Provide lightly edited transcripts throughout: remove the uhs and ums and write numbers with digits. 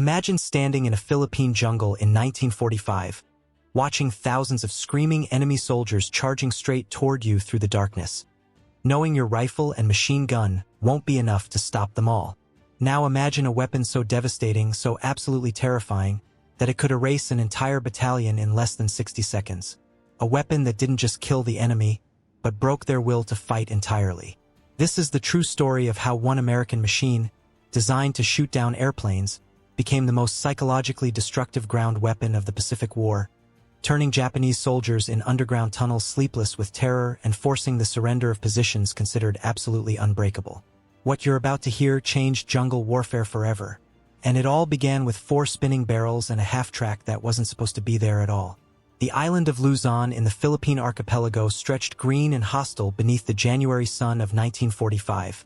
Imagine standing in a Philippine jungle in 1945, watching thousands of screaming enemy soldiers charging straight toward you through the darkness, knowing your rifle and machine gun won't be enough to stop them all. Now imagine a weapon so devastating, so absolutely terrifying, that it could erase an entire battalion in less than 60 seconds. A weapon that didn't just kill the enemy, but broke their will to fight entirely. This is the true story of how one American machine, designed to shoot down airplanes, became the most psychologically destructive ground weapon of the Pacific War, turning Japanese soldiers in underground tunnels sleepless with terror and forcing the surrender of positions considered absolutely unbreakable. What you're about to hear changed jungle warfare forever, and it all began with 4 spinning barrels and a half-track that wasn't supposed to be there at all. The island of Luzon in the Philippine archipelago stretched green and hostile beneath the January sun of 1945,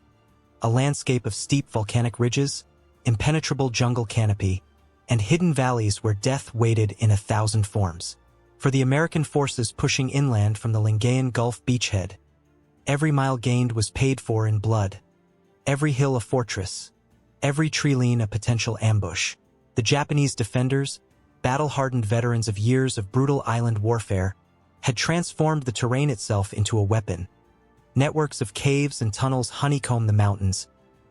a landscape of steep volcanic ridges, impenetrable jungle canopy, and hidden valleys where death waited in 1,000 forms. For the American forces pushing inland from the Lingayen Gulf beachhead, every mile gained was paid for in blood, every hill a fortress, every treeline a potential ambush. The Japanese defenders, battle-hardened veterans of years of brutal island warfare, had transformed the terrain itself into a weapon. Networks of caves and tunnels honeycombed the mountains,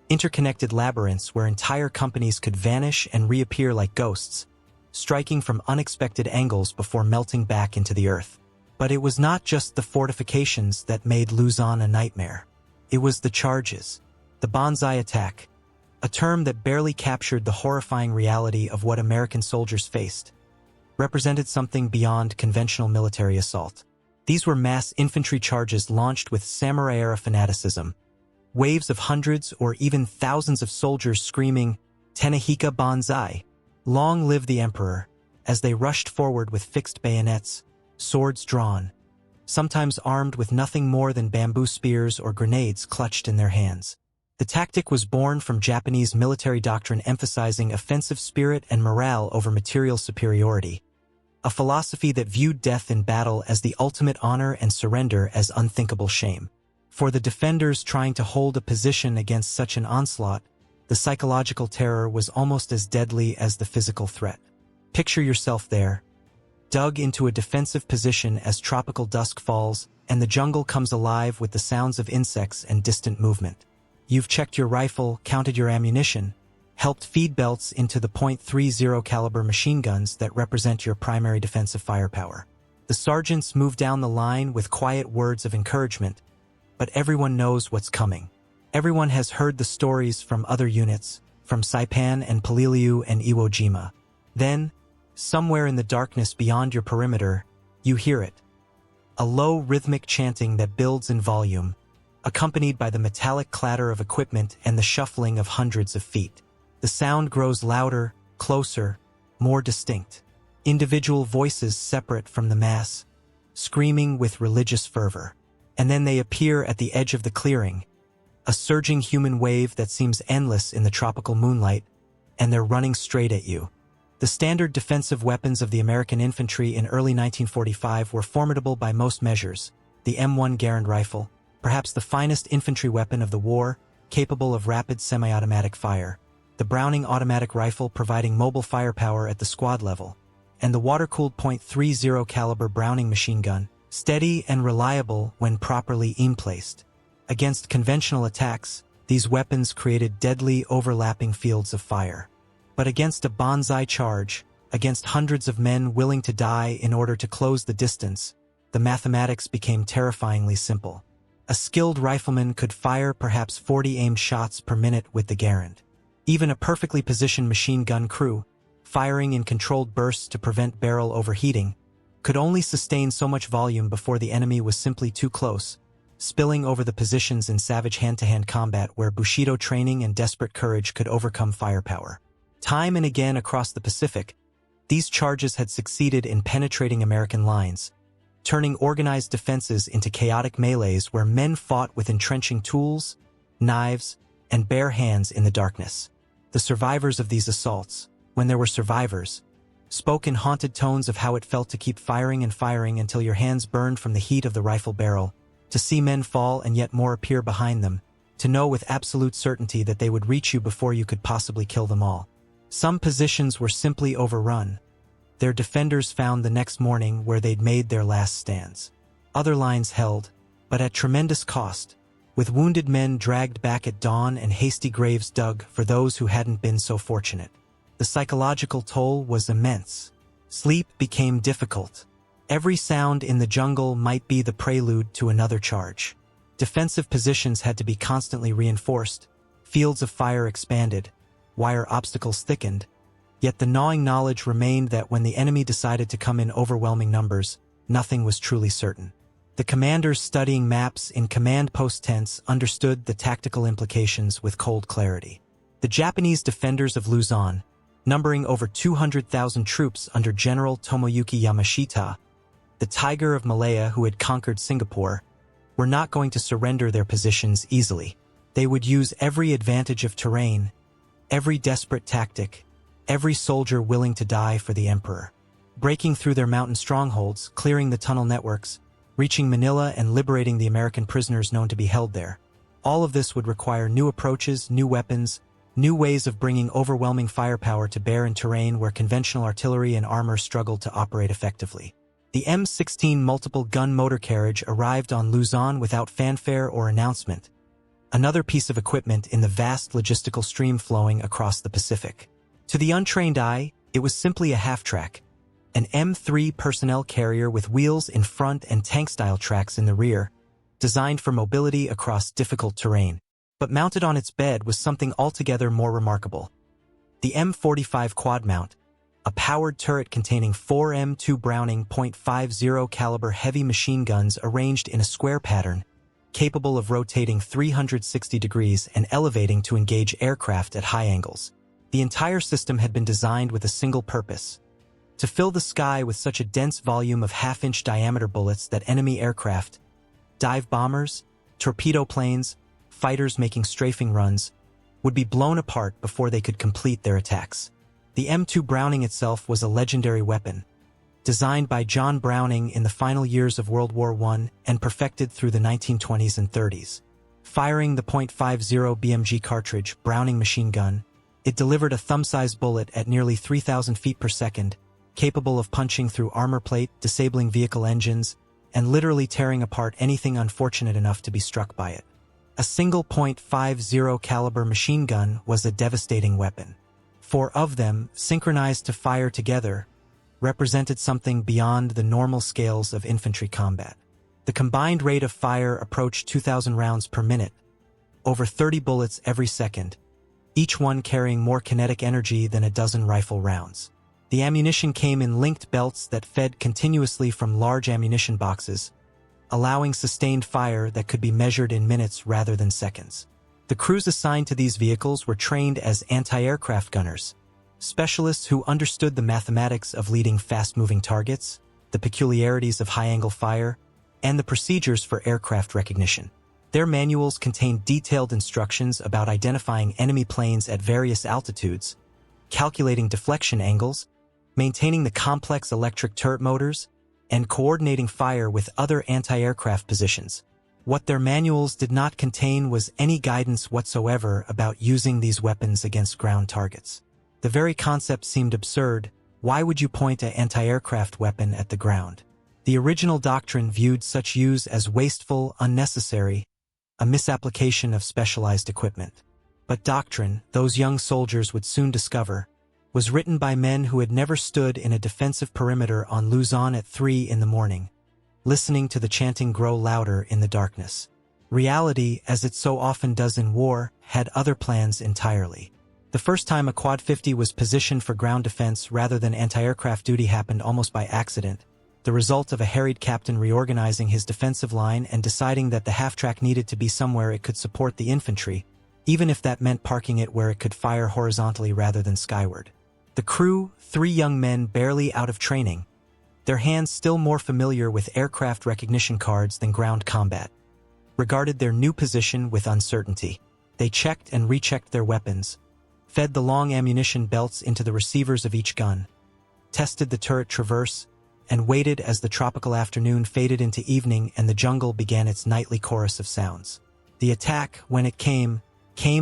interconnected labyrinths where entire companies could vanish and reappear like ghosts, striking from unexpected angles before melting back into the earth. But it was not just the fortifications that made Luzon a nightmare. It was the charges, the Banzai attack, a term that barely captured the horrifying reality of what American soldiers faced, represented something beyond conventional military assault. These were mass infantry charges launched with samurai-era fanaticism, waves of hundreds or even thousands of soldiers screaming, "Tanahika Banzai! Long live the Emperor!" as they rushed forward with fixed bayonets, swords drawn, sometimes armed with nothing more than bamboo spears or grenades clutched in their hands. The tactic was born from Japanese military doctrine emphasizing offensive spirit and morale over material superiority, a philosophy that viewed death in battle as the ultimate honor and surrender as unthinkable shame. For the defenders trying to hold a position against such an onslaught, the psychological terror was almost as deadly as the physical threat. Picture yourself there, dug into a defensive position as tropical dusk falls and the jungle comes alive with the sounds of insects and distant movement. You've checked your rifle, counted your ammunition, helped feed belts into the .30 caliber machine guns that represent your primary defensive firepower. The sergeants move down the line with quiet words of encouragement, but everyone knows what's coming. Everyone has heard the stories from other units, from Saipan and Paliliu and Iwo Jima. Then, somewhere in the darkness beyond your perimeter, you hear it. A low rhythmic chanting that builds in volume, accompanied by the metallic clatter of equipment and the shuffling of hundreds of feet. The sound grows louder, closer, more distinct. Individual voices separate from the mass, screaming with religious fervor. And then they appear at the edge of the clearing, a surging human wave that seems endless in the tropical moonlight, and they're running straight at you. The standard defensive weapons of the American infantry in early 1945 were formidable by most measures. The M1 Garand rifle, perhaps the finest infantry weapon of the war, capable of rapid semi-automatic fire, the Browning automatic rifle providing mobile firepower at the squad level, and the water-cooled .30 caliber Browning machine gun, steady and reliable when properly aim-placed. Against conventional attacks, these weapons created deadly overlapping fields of fire. But against a Banzai charge, against hundreds of men willing to die in order to close the distance, the mathematics became terrifyingly simple. A skilled rifleman could fire perhaps 40 aimed shots per minute with the Garand. Even a perfectly positioned machine gun crew, firing in controlled bursts to prevent barrel overheating, could only sustain so much volume before the enemy was simply too close, spilling over the positions in savage hand-to-hand combat where Bushido training and desperate courage could overcome firepower. Time and again across the Pacific, these charges had succeeded in penetrating American lines, turning organized defenses into chaotic melees where men fought with entrenching tools, knives, and bare hands in the darkness. The survivors of these assaults, when there were survivors, spoke in haunted tones of how it felt to keep firing and firing until your hands burned from the heat of the rifle barrel, to see men fall and yet more appear behind them, to know with absolute certainty that they would reach you before you could possibly kill them all. Some positions were simply overrun. Their defenders found the next morning where they'd made their last stands. Other lines held, but at tremendous cost, with wounded men dragged back at dawn and hasty graves dug for those who hadn't been so fortunate. The psychological toll was immense. Sleep became difficult. Every sound in the jungle might be the prelude to another charge. Defensive positions had to be constantly reinforced, fields of fire expanded, wire obstacles thickened, yet the gnawing knowledge remained that when the enemy decided to come in overwhelming numbers, nothing was truly certain. The commanders studying maps in command post tents understood the tactical implications with cold clarity. The Japanese defenders of Luzon, numbering over 200,000 troops under General Tomoyuki Yamashita, the Tiger of Malaya who had conquered Singapore, were not going to surrender their positions easily. They would use every advantage of terrain, every desperate tactic, every soldier willing to die for the emperor. Breaking through their mountain strongholds, clearing the tunnel networks, reaching Manila and liberating the American prisoners known to be held there. All of this would require new approaches, new weapons, new ways of bringing overwhelming firepower to bear in terrain where conventional artillery and armor struggled to operate effectively. The M16 multiple-gun motor carriage arrived on Luzon without fanfare or announcement, another piece of equipment in the vast logistical stream flowing across the Pacific. To the untrained eye, it was simply a half-track, an M3 personnel carrier with wheels in front and tank-style tracks in the rear, designed for mobility across difficult terrain. But mounted on its bed was something altogether more remarkable. The M45 quad mount, a powered turret containing 4 M2 Browning .50 caliber heavy machine guns arranged in a square pattern, capable of rotating 360 degrees and elevating to engage aircraft at high angles. The entire system had been designed with a single purpose: to fill the sky with such a dense volume of half-inch diameter bullets that enemy aircraft, dive bombers, torpedo planes, fighters making strafing runs, would be blown apart before they could complete their attacks. The M2 Browning itself was a legendary weapon, designed by John Browning in the final years of World War I and perfected through the 1920s and 30s. Firing the .50 BMG cartridge Browning machine gun, it delivered a thumb-sized bullet at nearly 3,000 feet per second, capable of punching through armor plate, disabling vehicle engines, and literally tearing apart anything unfortunate enough to be struck by it. A single .50 caliber machine gun was a devastating weapon. 4 of them, synchronized to fire together, represented something beyond the normal scales of infantry combat. The combined rate of fire approached 2,000 rounds per minute, over 30 bullets every second, each one carrying more kinetic energy than a dozen rifle rounds. The ammunition came in linked belts that fed continuously from large ammunition boxes, allowing sustained fire that could be measured in minutes rather than seconds. The crews assigned to these vehicles were trained as anti-aircraft gunners, specialists who understood the mathematics of leading fast-moving targets, the peculiarities of high-angle fire, and the procedures for aircraft recognition. Their manuals contained detailed instructions about identifying enemy planes at various altitudes, calculating deflection angles, maintaining the complex electric turret motors, and coordinating fire with other anti-aircraft positions. What their manuals did not contain was any guidance whatsoever about using these weapons against ground targets. The very concept seemed absurd. Why would you point an anti-aircraft weapon at the ground? The original doctrine viewed such use as wasteful, unnecessary, a misapplication of specialized equipment. But doctrine, those young soldiers would soon discover, was written by men who had never stood in a defensive perimeter on Luzon at 3 in the morning, listening to the chanting grow louder in the darkness. Reality, as it so often does in war, had other plans entirely. The first time a Quad-50 was positioned for ground defense rather than anti-aircraft duty happened almost by accident, the result of a harried captain reorganizing his defensive line and deciding that the half-track needed to be somewhere it could support the infantry, even if that meant parking it where it could fire horizontally rather than skyward. The crew, 3 young men barely out of training, their hands still more familiar with aircraft recognition cards than ground combat, regarded their new position with uncertainty. They checked and rechecked their weapons, fed the long ammunition belts into the receivers of each gun, tested the turret traverse, and waited as the tropical afternoon faded into evening and the jungle began its nightly chorus of sounds. The attack, when it came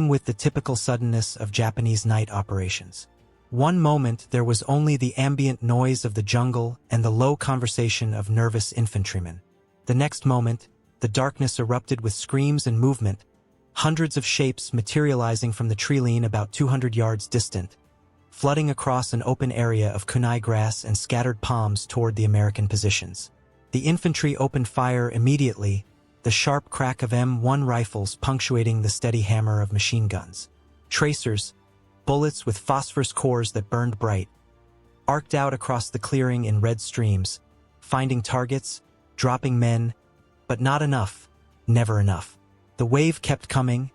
with the typical suddenness of Japanese night operations. One moment there was only the ambient noise of the jungle and the low conversation of nervous infantrymen. The next moment, the darkness erupted with screams and movement, hundreds of shapes materializing from the treeline about 200 yards distant, flooding across an open area of kunai grass and scattered palms toward the American positions. The infantry opened fire immediately, the sharp crack of M1 rifles punctuating the steady hammer of machine guns. Tracers, bullets with phosphorus cores that burned bright, arced out across the clearing in red streams, finding targets, dropping men, but not enough, never enough. The wave kept coming,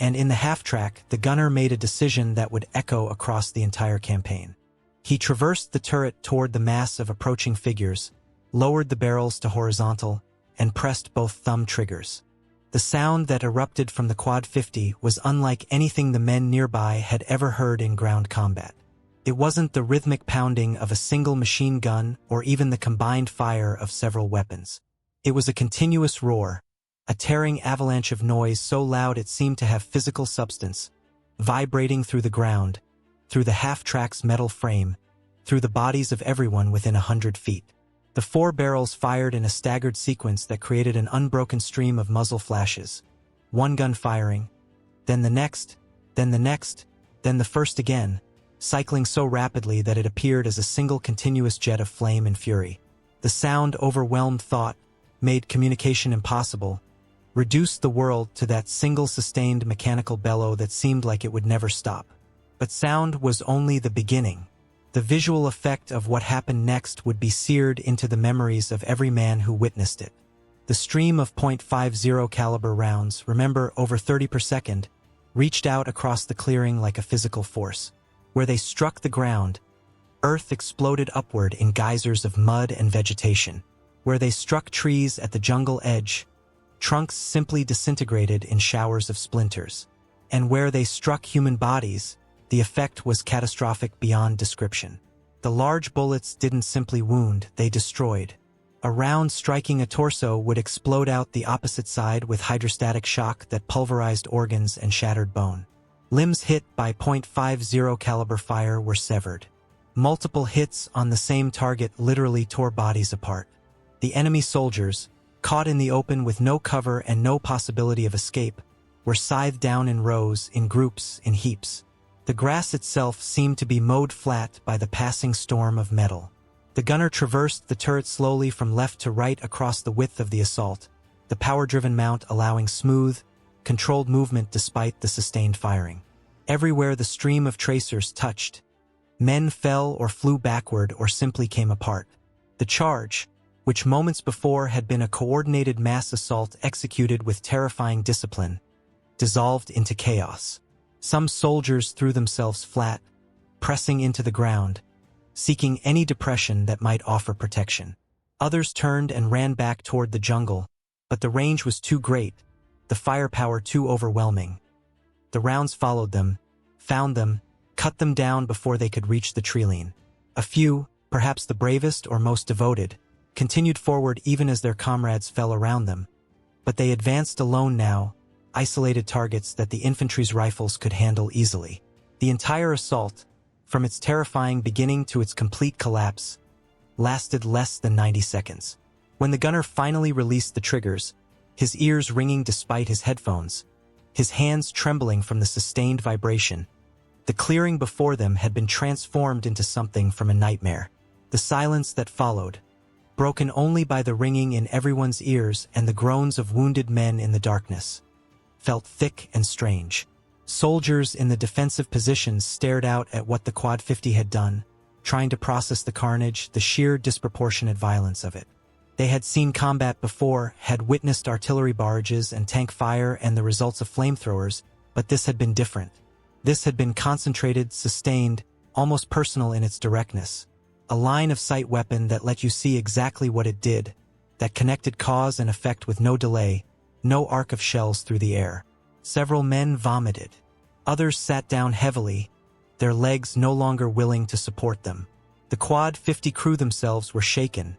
and in the half-track, the gunner made a decision that would echo across the entire campaign. He traversed the turret toward the mass of approaching figures, lowered the barrels to horizontal, and pressed both thumb triggers. The sound that erupted from the Quad-50 was unlike anything the men nearby had ever heard in ground combat. It wasn't the rhythmic pounding of a single machine gun or even the combined fire of several weapons. It was a continuous roar, a tearing avalanche of noise so loud it seemed to have physical substance, vibrating through the ground, through the half-track's metal frame, through the bodies of everyone within 100 feet. The 4 barrels fired in a staggered sequence that created an unbroken stream of muzzle flashes. One gun firing, then the next, then the next, then the first again, cycling so rapidly that it appeared as a single continuous jet of flame and fury. The sound overwhelmed thought, made communication impossible, reduced the world to that single sustained mechanical bellow that seemed like it would never stop. But sound was only the beginning. The visual effect of what happened next would be seared into the memories of every man who witnessed it. The stream of .50 caliber rounds, remember over 30 per second, reached out across the clearing like a physical force. Where they struck the ground, earth exploded upward in geysers of mud and vegetation. Where they struck trees at the jungle edge, trunks simply disintegrated in showers of splinters. And where they struck human bodies, the effect was catastrophic beyond description. The large bullets didn't simply wound, they destroyed. A round striking a torso would explode out the opposite side with hydrostatic shock that pulverized organs and shattered bone. Limbs hit by .50 caliber fire were severed. Multiple hits on the same target literally tore bodies apart. The enemy soldiers, caught in the open with no cover and no possibility of escape, were scythed down in rows, in groups, in heaps. The grass itself seemed to be mowed flat by the passing storm of metal. The gunner traversed the turret slowly from left to right across the width of the assault, the power-driven mount allowing smooth, controlled movement despite the sustained firing. Everywhere the stream of tracers touched, men fell or flew backward or simply came apart. The charge, which moments before had been a coordinated mass assault executed with terrifying discipline, dissolved into chaos. Some soldiers threw themselves flat, pressing into the ground, seeking any depression that might offer protection. Others turned and ran back toward the jungle, but the range was too great, the firepower too overwhelming. The rounds followed them, found them, cut them down before they could reach the treeline. A few, perhaps the bravest or most devoted, continued forward even as their comrades fell around them. But they advanced alone now, isolated targets that the infantry's rifles could handle easily. The entire assault, from its terrifying beginning to its complete collapse, lasted less than 90 seconds. When the gunner finally released the triggers, his ears ringing despite his headphones, his hands trembling from the sustained vibration, the clearing before them had been transformed into something from a nightmare. The silence that followed, broken only by the ringing in everyone's ears and the groans of wounded men in the darkness, felt thick and strange. Soldiers in the defensive positions stared out at what the Quad-50 had done, trying to process the carnage, the sheer disproportionate violence of it. They had seen combat before, had witnessed artillery barrages and tank fire and the results of flamethrowers, but this had been different. This had been concentrated, sustained, almost personal in its directness. A line-of-sight weapon that let you see exactly what it did, that connected cause and effect with no delay, no arc of shells through the air. Several men vomited. Others sat down heavily, their legs no longer willing to support them. The Quad-50 crew themselves were shaken,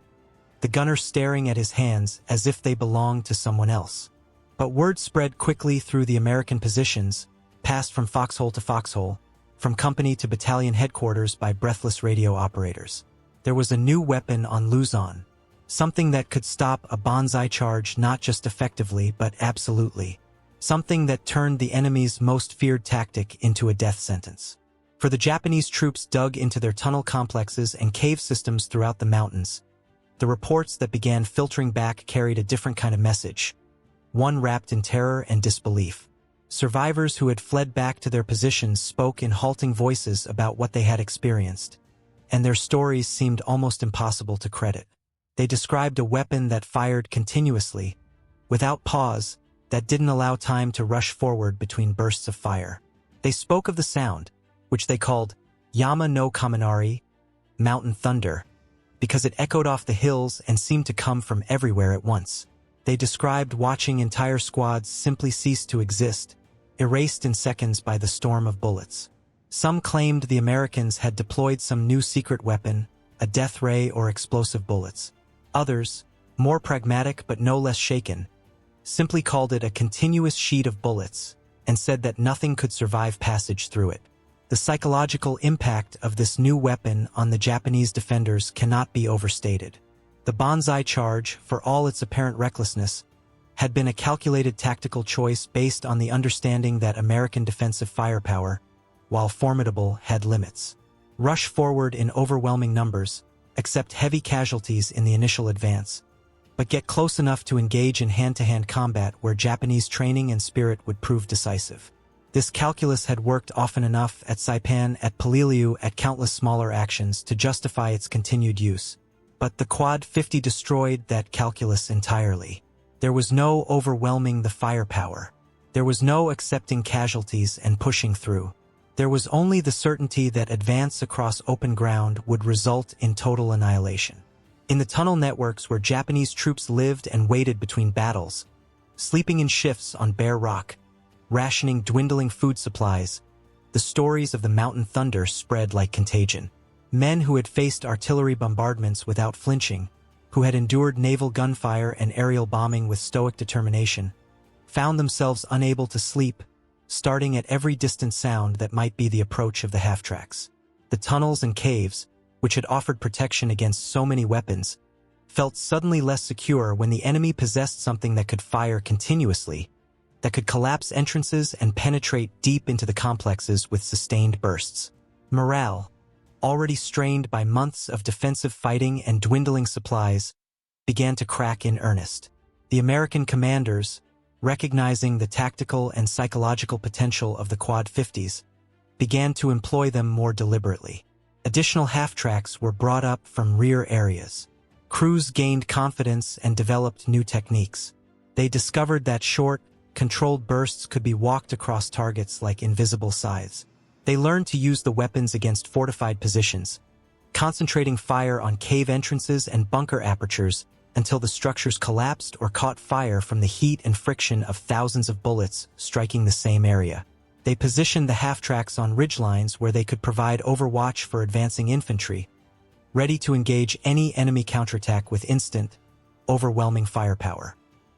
the gunner staring at his hands as if they belonged to someone else. But word spread quickly through the American positions, passed from foxhole to foxhole, from company to battalion headquarters by breathless radio operators. There was a new weapon on Luzon, something that could stop a Banzai charge not just effectively but absolutely, something that turned the enemy's most feared tactic into a death sentence. For the Japanese troops dug into their tunnel complexes and cave systems throughout the mountains, the reports that began filtering back carried a different kind of message, one wrapped in terror and disbelief. Survivors who had fled back to their positions spoke in halting voices about what they had experienced, and their stories seemed almost impossible to credit. They described a weapon that fired continuously, without pause, that didn't allow time to rush forward between bursts of fire. They spoke of the sound, which they called Yama no Kaminari, mountain thunder, because it echoed off the hills and seemed to come from everywhere at once. They described watching entire squads simply cease to exist, erased in seconds by the storm of bullets. Some claimed the Americans had deployed some new secret weapon, a death ray or explosive bullets. Others, more pragmatic but no less shaken, simply called it a continuous sheet of bullets and said that nothing could survive passage through it. The psychological impact of this new weapon on the Japanese defenders cannot be overstated. The Banzai charge, for all its apparent recklessness, had been a calculated tactical choice based on the understanding that American defensive firepower, while formidable, had limits. Rush forward in overwhelming numbers, accept heavy casualties in the initial advance, but get close enough to engage in hand-to-hand combat where Japanese training and spirit would prove decisive. This calculus had worked often enough at Saipan, at Peleliu, at countless smaller actions to justify its continued use. But the Quad-50 destroyed that calculus entirely. There was no overwhelming the firepower. There was no accepting casualties and pushing through. There was only the certainty that advance across open ground would result in total annihilation. In the tunnel networks where Japanese troops lived and waited between battles, sleeping in shifts on bare rock, rationing dwindling food supplies, the stories of the mountain thunder spread like contagion. Men who had faced artillery bombardments without flinching, who had endured naval gunfire and aerial bombing with stoic determination, found themselves unable to sleep, starting at every distant sound that might be the approach of the half-tracks. The tunnels and caves, which had offered protection against so many weapons, felt suddenly less secure when the enemy possessed something that could fire continuously, that could collapse entrances and penetrate deep into the complexes with sustained bursts. Morale, already strained by months of defensive fighting and dwindling supplies, began to crack in earnest. The American commanders, recognizing the tactical and psychological potential of the Quad-50s, began to employ them more deliberately. Additional half-tracks were brought up from rear areas. Crews gained confidence and developed new techniques. They discovered that short, controlled bursts could be walked across targets like invisible scythes. They learned to use the weapons against fortified positions, concentrating fire on cave entrances and bunker apertures until the structures collapsed or caught fire from the heat and friction of thousands of bullets striking the same area. They positioned the half-tracks on ridgelines where they could provide overwatch for advancing infantry, ready to engage any enemy counterattack with instant, overwhelming firepower.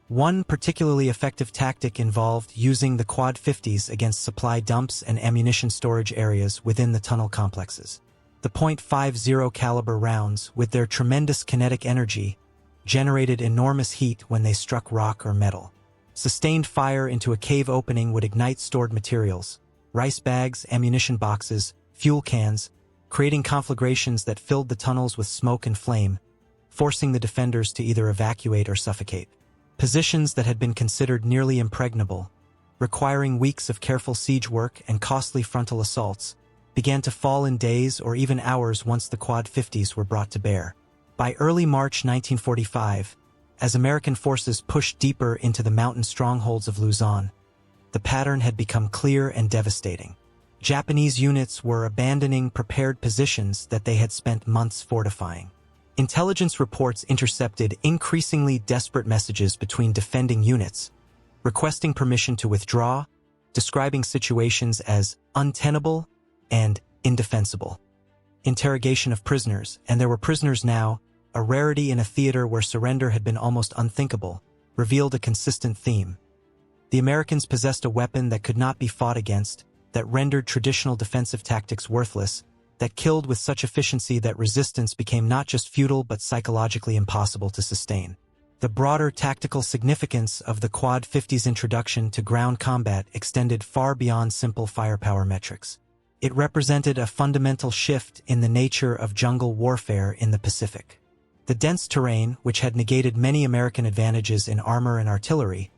One particularly effective tactic involved using the Quad-50s against supply dumps and ammunition storage areas within the tunnel complexes. The .50 caliber rounds, with their tremendous kinetic energy, generated enormous heat when they struck rock or metal. Sustained fire into a cave opening would ignite stored materials, rice bags, ammunition boxes, fuel cans, creating conflagrations that filled the tunnels with smoke and flame, forcing the defenders to either evacuate or suffocate. Positions that had been considered nearly impregnable, requiring weeks of careful siege work and costly frontal assaults, began to fall in days or even hours once the Quad-50s were brought to bear. By early March 1945, as American forces pushed deeper into the mountain strongholds of Luzon, the pattern had become clear and devastating. Japanese units were abandoning prepared positions that they had spent months fortifying. Intelligence reports intercepted increasingly desperate messages between defending units, requesting permission to withdraw, describing situations as untenable and indefensible. Interrogation of prisoners, and there were prisoners now, a rarity in a theater where surrender had been almost unthinkable, revealed a consistent theme. The Americans possessed a weapon that could not be fought against, that rendered traditional defensive tactics worthless, that killed with such efficiency that resistance became not just futile but psychologically impossible to sustain. The broader tactical significance of the Quad-50's introduction to ground combat extended far beyond simple firepower metrics. It represented a fundamental shift in the nature of jungle warfare in the Pacific. The dense terrain, which had negated many American advantages in armor and artillery,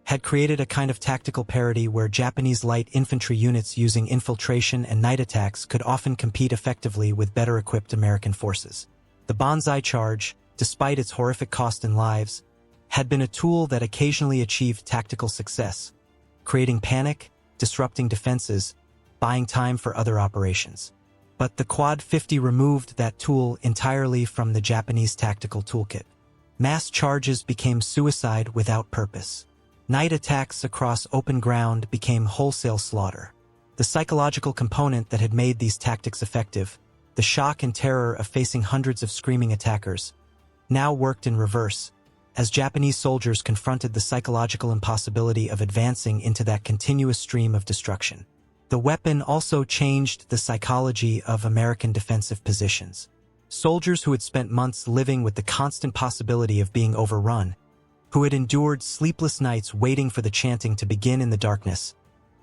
had created a kind of tactical parity where Japanese light infantry units using infiltration and night attacks could often compete effectively with better-equipped American forces. The Banzai charge, despite its horrific cost in lives, had been a tool that occasionally achieved tactical success, creating panic, disrupting defenses, buying time for other operations. But the Quad-50 removed that tool entirely from the Japanese tactical toolkit. Mass charges became suicide without purpose. Night attacks across open ground became wholesale slaughter. The psychological component that had made these tactics effective, the shock and terror of facing hundreds of screaming attackers, now worked in reverse, as Japanese soldiers confronted the psychological impossibility of advancing into that continuous stream of destruction. The weapon also changed the psychology of American defensive positions. Soldiers who had spent months living with the constant possibility of being overrun, who had endured sleepless nights waiting for the chanting to begin in the darkness,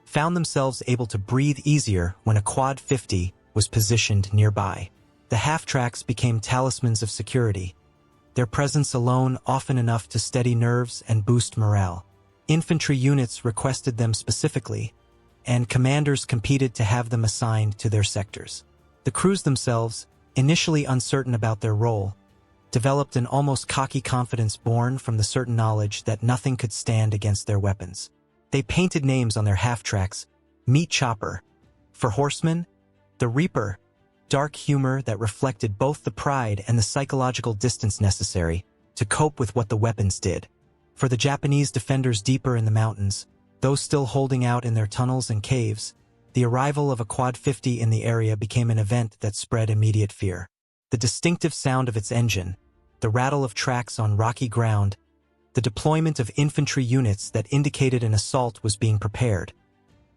found themselves able to breathe easier when a Quad-50 was positioned nearby. The half-tracks became talismans of security, their presence alone often enough to steady nerves and boost morale. Infantry units requested them specifically, and commanders competed to have them assigned to their sectors. The crews themselves, initially uncertain about their role, developed an almost cocky confidence born from the certain knowledge that nothing could stand against their weapons. They painted names on their half-tracks: Meat Chopper, for horsemen, the Reaper, dark humor that reflected both the pride and the psychological distance necessary to cope with what the weapons did. For the Japanese defenders deeper in the mountains, those still holding out in their tunnels and caves, the arrival of a Quad-50 in the area became an event that spread immediate fear. The distinctive sound of its engine, the rattle of tracks on rocky ground, the deployment of infantry units that indicated an assault was being prepared,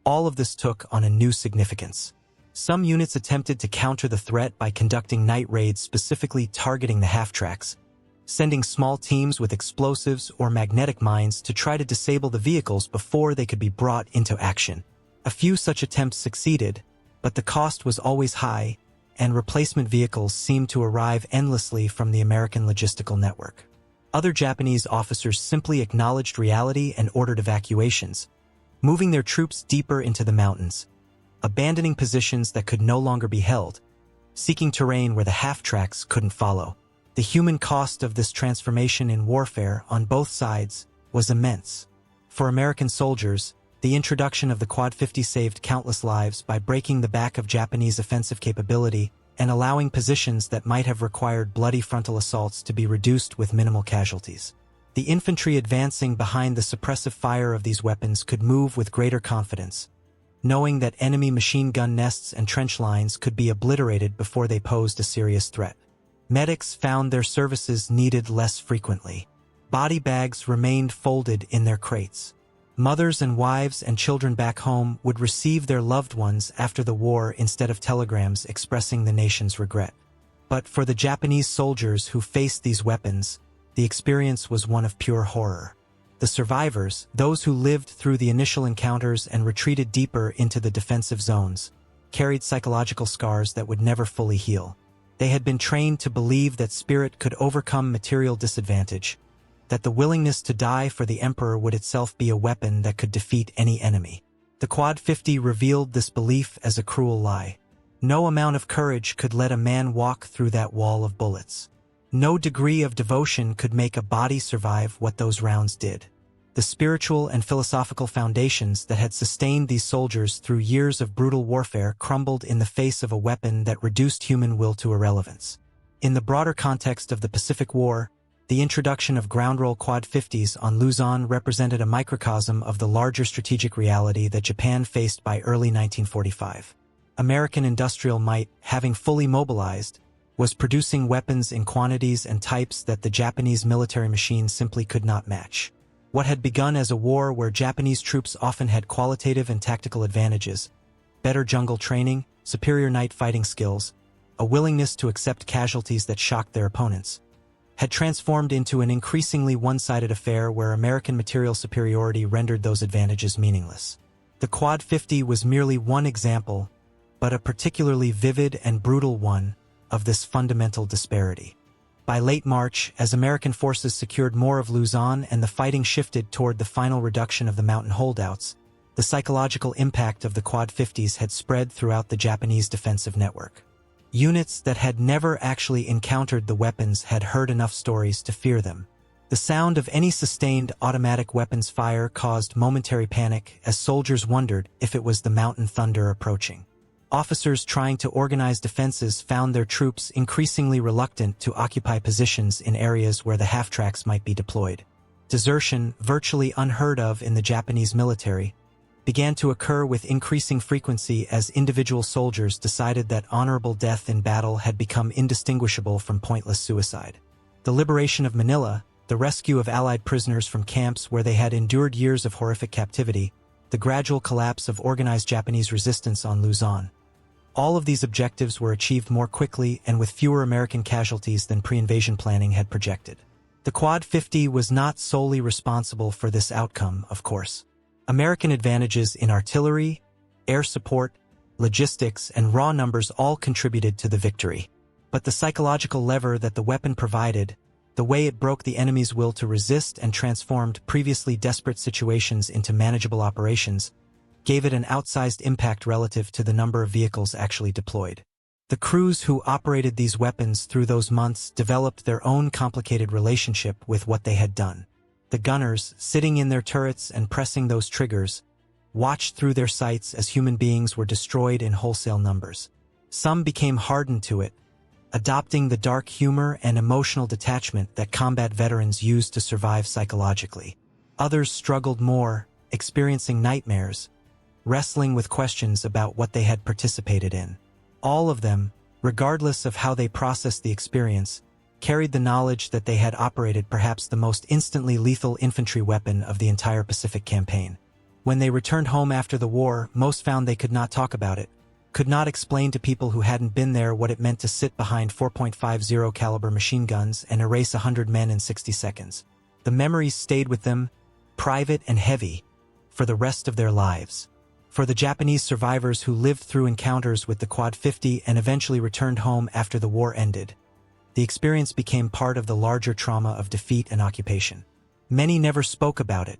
all of this took on a new significance. Some units attempted to counter the threat by conducting night raids specifically targeting the half-tracks, sending small teams with explosives or magnetic mines to try to disable the vehicles before they could be brought into action. A few such attempts succeeded, but the cost was always high, and replacement vehicles seemed to arrive endlessly from the American logistical network. Other Japanese officers simply acknowledged reality and ordered evacuations, moving their troops deeper into the mountains, abandoning positions that could no longer be held, seeking terrain where the half-tracks couldn't follow. The human cost of this transformation in warfare on both sides was immense. For American soldiers, the introduction of the Quad-50 saved countless lives by breaking the back of Japanese offensive capability and allowing positions that might have required bloody frontal assaults to be reduced with minimal casualties. The infantry advancing behind the suppressive fire of these weapons could move with greater confidence, knowing that enemy machine gun nests and trench lines could be obliterated before they posed a serious threat. Medics found their services needed less frequently. Body bags remained folded in their crates. Mothers and wives and children back home would receive their loved ones after the war instead of telegrams expressing the nation's regret. But for the Japanese soldiers who faced these weapons, the experience was one of pure horror. The survivors, those who lived through the initial encounters and retreated deeper into the defensive zones, carried psychological scars that would never fully heal. They had been trained to believe that spirit could overcome material disadvantage, that the willingness to die for the emperor would itself be a weapon that could defeat any enemy. The Quad-50 revealed this belief as a cruel lie. No amount of courage could let a man walk through that wall of bullets. No degree of devotion could make a body survive what those rounds did. The spiritual and philosophical foundations that had sustained these soldiers through years of brutal warfare crumbled in the face of a weapon that reduced human will to irrelevance. In the broader context of the Pacific War, the introduction of ground-roll Quad-50s on Luzon represented a microcosm of the larger strategic reality that Japan faced by early 1945. American industrial might, having fully mobilized, was producing weapons in quantities and types that the Japanese military machine simply could not match. What had begun as a war where Japanese troops often had qualitative and tactical advantages better jungle training, superior night fighting skills, a willingness to accept casualties that shocked their opponents, had transformed into an increasingly one-sided affair where American material superiority rendered those advantages meaningless. The Quad-50 was merely one example, but a particularly vivid and brutal one, of this fundamental disparity. By late March, as American forces secured more of Luzon and the fighting shifted toward the final reduction of the mountain holdouts, the psychological impact of the Quad-50s had spread throughout the Japanese defensive network. Units that had never actually encountered the weapons had heard enough stories to fear them. The sound of any sustained automatic weapons fire caused momentary panic as soldiers wondered if it was the mountain thunder approaching. Officers trying to organize defenses found their troops increasingly reluctant to occupy positions in areas where the half-tracks might be deployed. Desertion, virtually unheard of in the Japanese military, began to occur with increasing frequency as individual soldiers decided that honorable death in battle had become indistinguishable from pointless suicide. The liberation of Manila, the rescue of Allied prisoners from camps where they had endured years of horrific captivity, the gradual collapse of organized Japanese resistance on Luzon. All of these objectives were achieved more quickly and with fewer American casualties than pre-invasion planning had projected. The Quad-50 was not solely responsible for this outcome, of course. American advantages in artillery, air support, logistics, and raw numbers all contributed to the victory. But the psychological lever that the weapon provided, the way it broke the enemy's will to resist and transformed previously desperate situations into manageable operations, gave it an outsized impact relative to the number of vehicles actually deployed. The crews who operated these weapons through those months developed their own complicated relationship with what they had done. The gunners, sitting in their turrets and pressing those triggers, watched through their sights as human beings were destroyed in wholesale numbers. Some became hardened to it, adopting the dark humor and emotional detachment that combat veterans use to survive psychologically. Others struggled more, experiencing nightmares, wrestling with questions about what they had participated in. All of them, regardless of how they processed the experience, carried the knowledge that they had operated perhaps the most instantly lethal infantry weapon of the entire Pacific campaign. When they returned home after the war, most found they could not talk about it, could not explain to people who hadn't been there what it meant to sit behind 4.50 caliber machine guns and erase 100 men in 60 seconds. The memories stayed with them, private and heavy, for the rest of their lives. For the Japanese survivors who lived through encounters with the Quad-50 and eventually returned home after the war ended, the experience became part of the larger trauma of defeat and occupation. Many never spoke about it,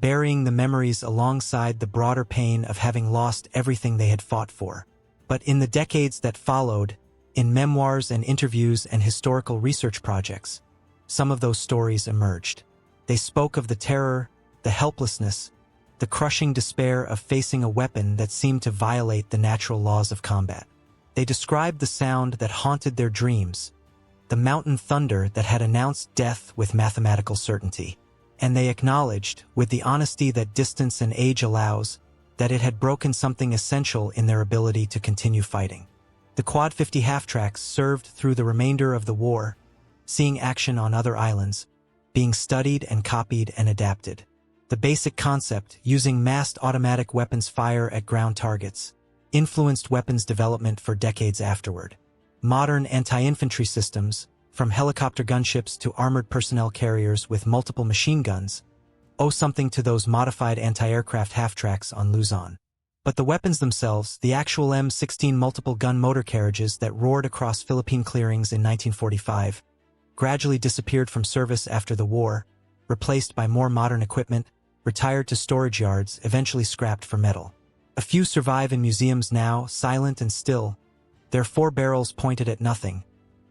burying the memories alongside the broader pain of having lost everything they had fought for. But in the decades that followed, in memoirs and interviews and historical research projects, some of those stories emerged. They spoke of the terror, the helplessness, the crushing despair of facing a weapon that seemed to violate the natural laws of combat. They described the sound that haunted their dreams, the mountain thunder that had announced death with mathematical certainty. And they acknowledged, with the honesty that distance and age allows, that it had broken something essential in their ability to continue fighting. The Quad-50 half-tracks served through the remainder of the war, seeing action on other islands, being studied and copied and adapted. The basic concept, using massed automatic weapons fire at ground targets, influenced weapons development for decades afterward. Modern anti-infantry systems, from helicopter gunships to armored personnel carriers with multiple machine guns, owe something to those modified anti-aircraft half-tracks on Luzon. But the weapons themselves, the actual M16 multiple-gun motor carriages that roared across Philippine clearings in 1945, gradually disappeared from service after the war, replaced by more modern equipment, retired to storage yards, eventually scrapped for metal. A few survive in museums now, silent and still, their four barrels pointed at nothing,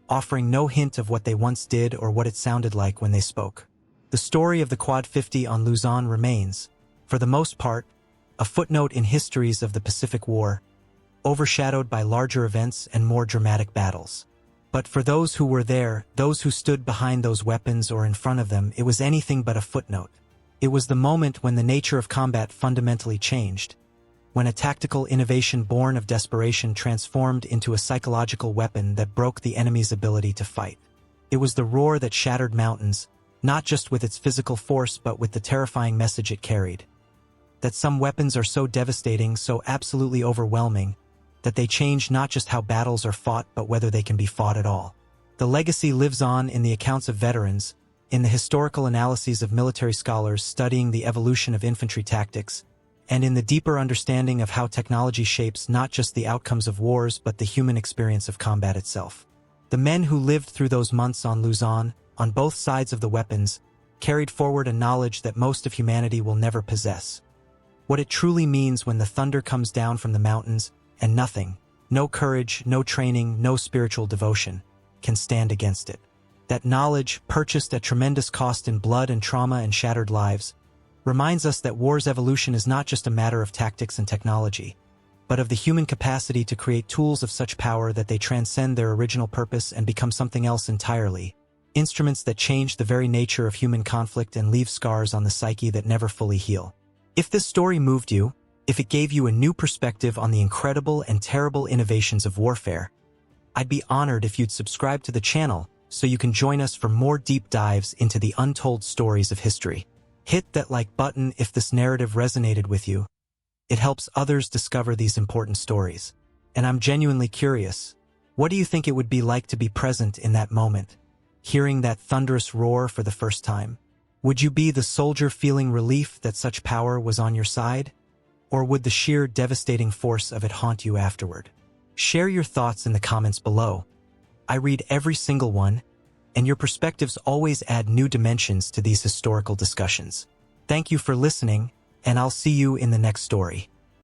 offering no hint of what they once did or what it sounded like when they spoke. The story of the Quad-50 on Luzon remains, for the most part, a footnote in histories of the Pacific War, overshadowed by larger events and more dramatic battles. But for those who were there, those who stood behind those weapons or in front of them, it was anything but a footnote. It was the moment when the nature of combat fundamentally changed, when a tactical innovation born of desperation transformed into a psychological weapon that broke the enemy's ability to fight. It was the roar that shattered mountains, not just with its physical force but with the terrifying message it carried. that some weapons are so devastating, so absolutely overwhelming, that they change not just how battles are fought but whether they can be fought at all. The legacy lives on in the accounts of veterans, in the historical analyses of military scholars studying the evolution of infantry tactics, and in the deeper understanding of how technology shapes not just the outcomes of wars but the human experience of combat itself. The men who lived through those months on Luzon, on both sides of the weapons, carried forward a knowledge that most of humanity will never possess. What it truly means when the thunder comes down from the mountains and nothing, no courage, no training, no spiritual devotion, can stand against it. That knowledge, purchased at tremendous cost in blood and trauma and shattered lives, reminds us that war's evolution is not just a matter of tactics and technology, but of the human capacity to create tools of such power that they transcend their original purpose and become something else entirely, instruments that change the very nature of human conflict and leave scars on the psyche that never fully heal. If this story moved you, if it gave you a new perspective on the incredible and terrible innovations of warfare, I'd be honored if you'd subscribe to the channel so you can join us for more deep dives into the untold stories of history. Hit that like button if this narrative resonated with you. It helps others discover these important stories. And I'm genuinely curious, what do you think it would be like to be present in that moment, hearing that thunderous roar for the first time? Would you be the soldier feeling relief that such power was on your side? Or would the sheer devastating force of it haunt you afterward? Share your thoughts in the comments below. I read every single one, and your perspectives always add new dimensions to these historical discussions. Thank you for listening, and I'll see you in the next story.